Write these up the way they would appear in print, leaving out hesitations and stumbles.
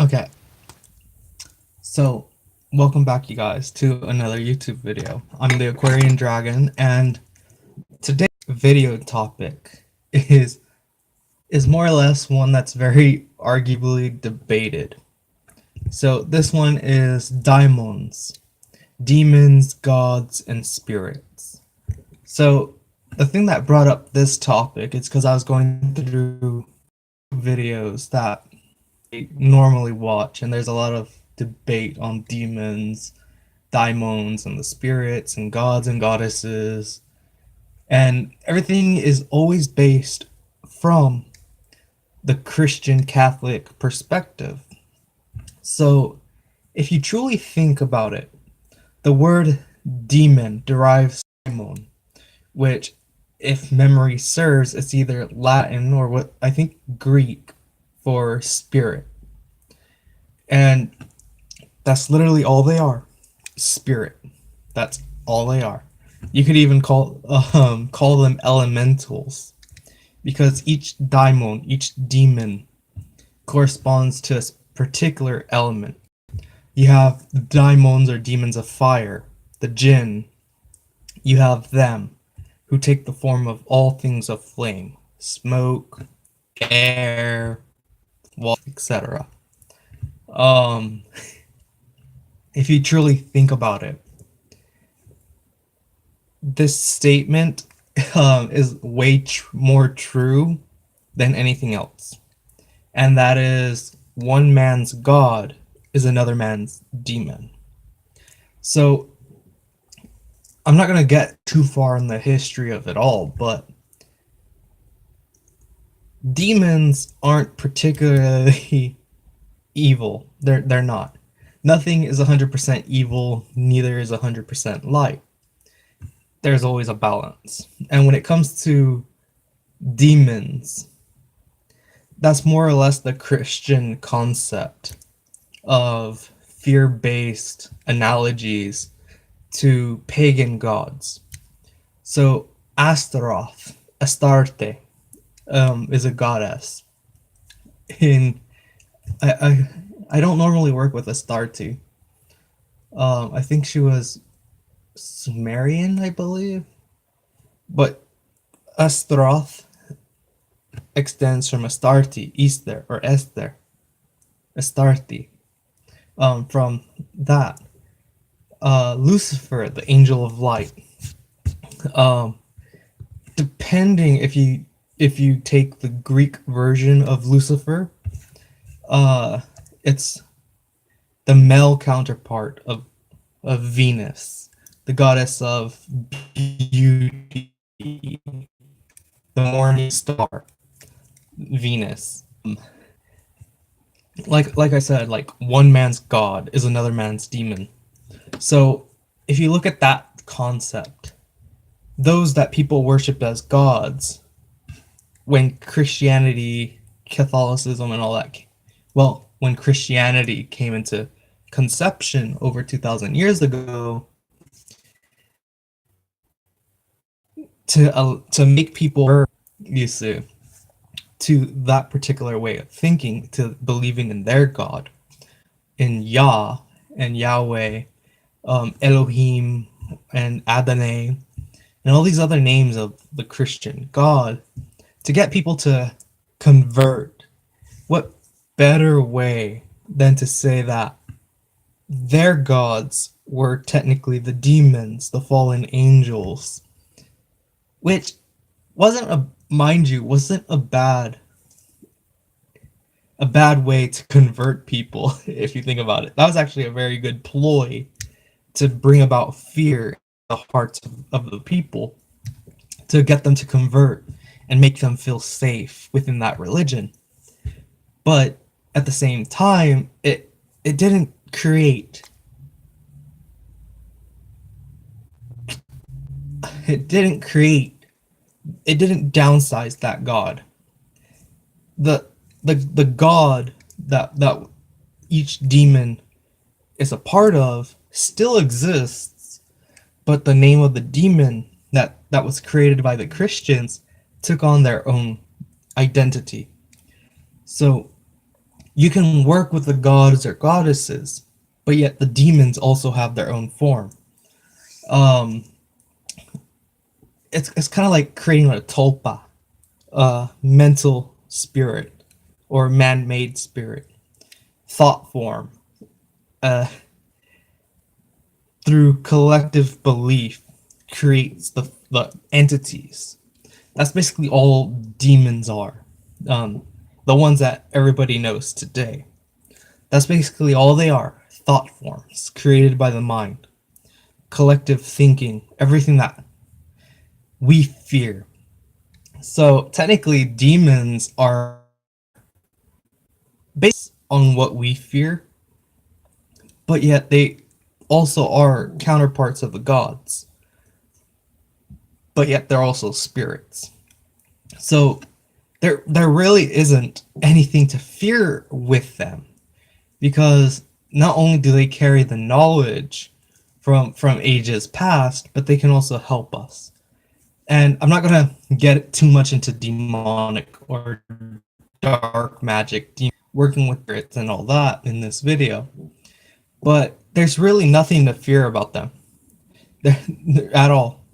Okay, so welcome back, you guys, to another YouTube video. I'm the Aquarian Dragon, and today's video topic is more or less one that's very arguably debated. So this one is Daemons, demons, gods, and spirits. So the thing that brought up this topic is because I was going through videos that I normally watch, and there's a lot of debate on demons, daimons, and the spirits and gods and goddesses, and everything is always based from the Christian Catholic perspective. So if you truly think about it, the word demon derives from daimon, which, if memory serves, it's either Latin or what I think Greek for spirit. And that's literally all they are. Spirit. That's all they are. You could even call them elementals, because each daimon, each demon, corresponds to a particular element. You have the daimons or demons of fire, the jinn. You have them, who take the form of all things of flame, smoke, air, water, etc. Um, if you truly think about it, this statement is way more true than anything else. And that is, one man's God is another man's demon. So I'm not going to get too far in the history of it all, but demons aren't particularly evil. They're not. Nothing is 100% evil, neither is 100% light. There's always a balance. And when it comes to demons, that's more or less the Christian concept of fear-based analogies to pagan gods. So Astaroth, Astarte, is a goddess. In I don't normally work with Astarte. I think she was Sumerian, I believe, but Astaroth extends from Astarte, Easter, or Esther, Astarte. From that, Lucifer, the angel of light. Um, Depending if you take the Greek version of Lucifer, it's the male counterpart of Venus, the goddess of beauty, the morning star, Venus. Like I said, like one man's god is another man's demon. So if you look at that concept, those that people worship as gods, when Christianity, Catholicism, and all that, well, when Christianity came into conception over 2,000 years ago, to make people, you see, to that particular way of thinking, to believing in their God, in Yah and Yahweh, Elohim and Adonai, and all these other names of the Christian God, to get people to convert. What better way than to say that their gods were technically the demons, the fallen angels, which wasn't a mind you wasn't a bad way to convert people. If you think about it, that was actually a very good ploy to bring about fear in the hearts of the people, to get them to convert and make them feel safe within that religion. But at the same time, it didn't create it didn't create it didn't downsize that god. The god that each demon is a part of still exists, but the name of the demon that was created by the Christians took on their own identity. So You can work with the gods or goddesses, but yet the demons also have their own form. Um, it's kind of like creating a tulpa, a mental spirit or man-made spirit, thought form, uh, through collective belief creates the entities. That's basically all demons are. Um, the ones that everybody knows today. That's basically all they are. Thought forms created by the mind. Collective thinking. Everything that we fear. So technically demons are based on what we fear, but yet they also are counterparts of the gods. But yet they're also spirits. So there really isn't anything to fear with them, because not only do they carry the knowledge from ages past, but they can also help us. And I'm not gonna get too much into demonic or dark magic, working with spirits and all that in this video, but there's really nothing to fear about them. There, at all.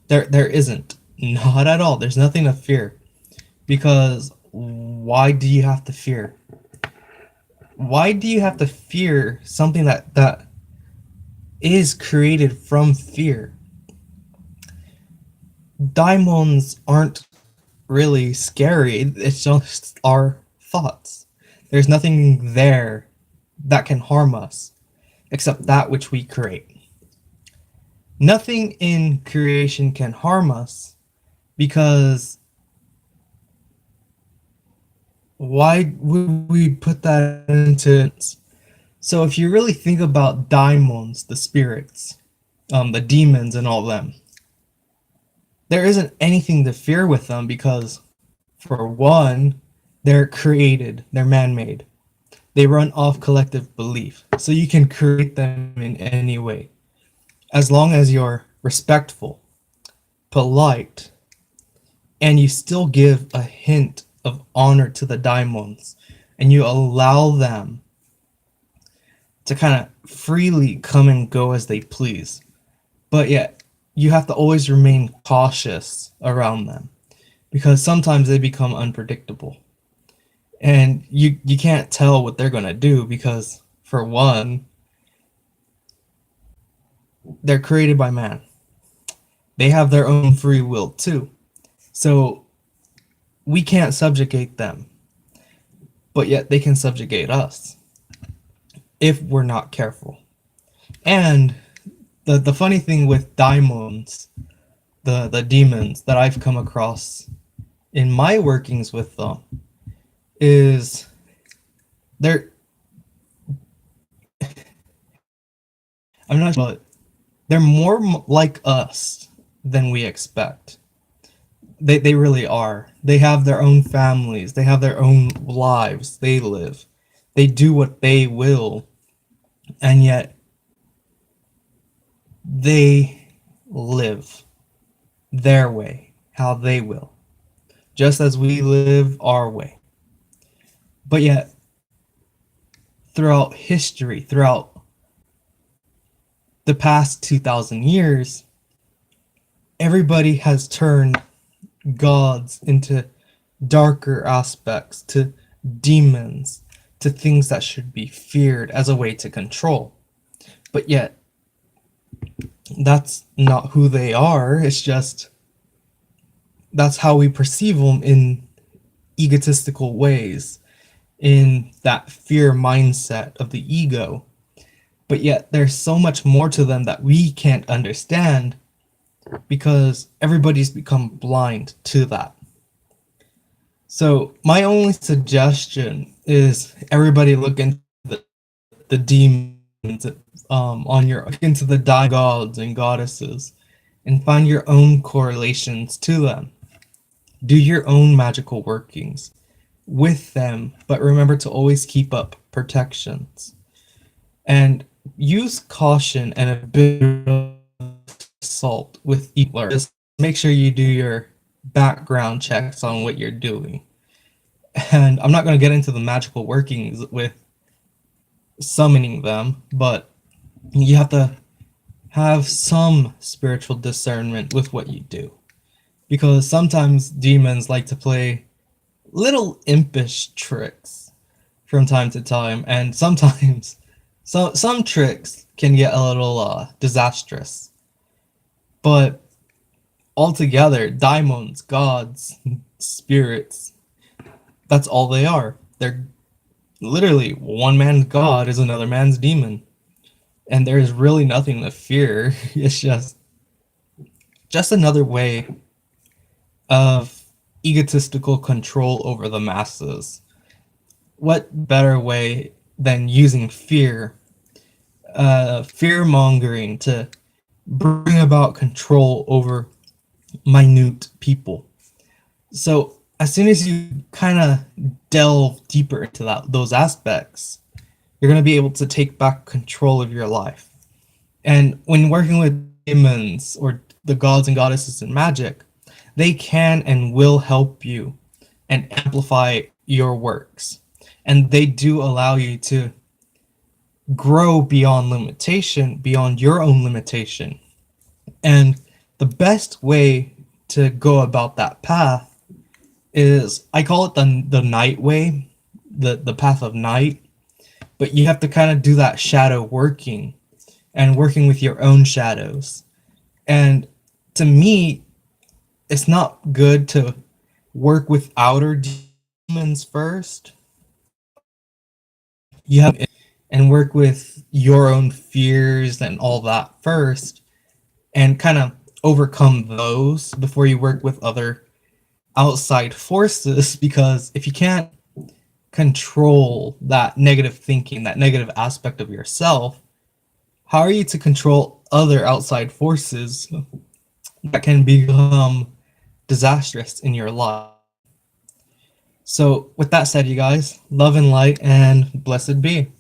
There isn't. Not at all. There's nothing to fear. Because why do you have to fear? Why do you have to fear something that is created from fear? Daemons aren't really scary. It's just our thoughts. There's nothing there that can harm us except that which we create. Nothing in creation can harm us, because why would we put that into? So if you really think about daimons, the spirits, the demons and all them, there isn't anything to fear with them, because for one, they're created, they're man-made. They run off collective belief. So you can create them in any way. As long as you're respectful, polite, and you still give a hint of honor to the daimons, and you allow them to kind of freely come and go as they please. But yet, you have to always remain cautious around them, because sometimes they become unpredictable. And you can't tell what they're going to do, because, for one, they're created by man. They have their own free will too. So we can't subjugate them, but yet they can subjugate us if we're not careful. And the funny thing with daimons, the demons that I've come across in my workings with them, is they're I'm not sure, but they're more like us than we expect. They really are. They have their own families. They have their own lives. They live. They do what they will, and yet they live their way, how they will, just as we live our way. But yet, throughout history, throughout the past 2,000 years, everybody has turned gods into darker aspects, to demons, to things that should be feared as a way to control. But yet, that's not who they are. It's just that's how we perceive them in egotistical ways, in that fear mindset of the ego. But yet there's so much more to them that we can't understand, because everybody's become blind to that. So my only suggestion is everybody look into the demons, on your into the gods and goddesses, and find your own correlations to them. Do your own magical workings with them, but remember to always keep up protections. And use caution and a bit of salt with each. Just make sure you do your background checks on what you're doing. And I'm not going to get into the magical workings with summoning them, but you have to have some spiritual discernment with what you do. Because sometimes demons like to play little impish tricks from time to time, and sometimes some tricks can get a little disastrous. But altogether, daimons, gods, spirits, that's all they are. They're literally one man's god is another man's demon. And there's really nothing to fear. It's just another way of egotistical control over the masses. What better way than using fear mongering to bring about control over minute people? So as soon as you kind of delve deeper into those aspects, you're going to be able to take back control of your life. And when working with demons or the gods and goddesses in magic, they can and will help you and amplify your works. And they do allow you to grow beyond limitation, beyond your own limitation. And the best way to go about that path is, I call it the night way, the path of night. But you have to kind of do that shadow working and working with your own shadows. And to me, it's not good to work with outer demons first. You have and work with your own fears and all that first, and kind of overcome those before you work with other outside forces. Because if you can't control that negative thinking, that negative aspect of yourself, how are you to control other outside forces that can become disastrous in your life? So with that said, you guys, love and light and blessed be.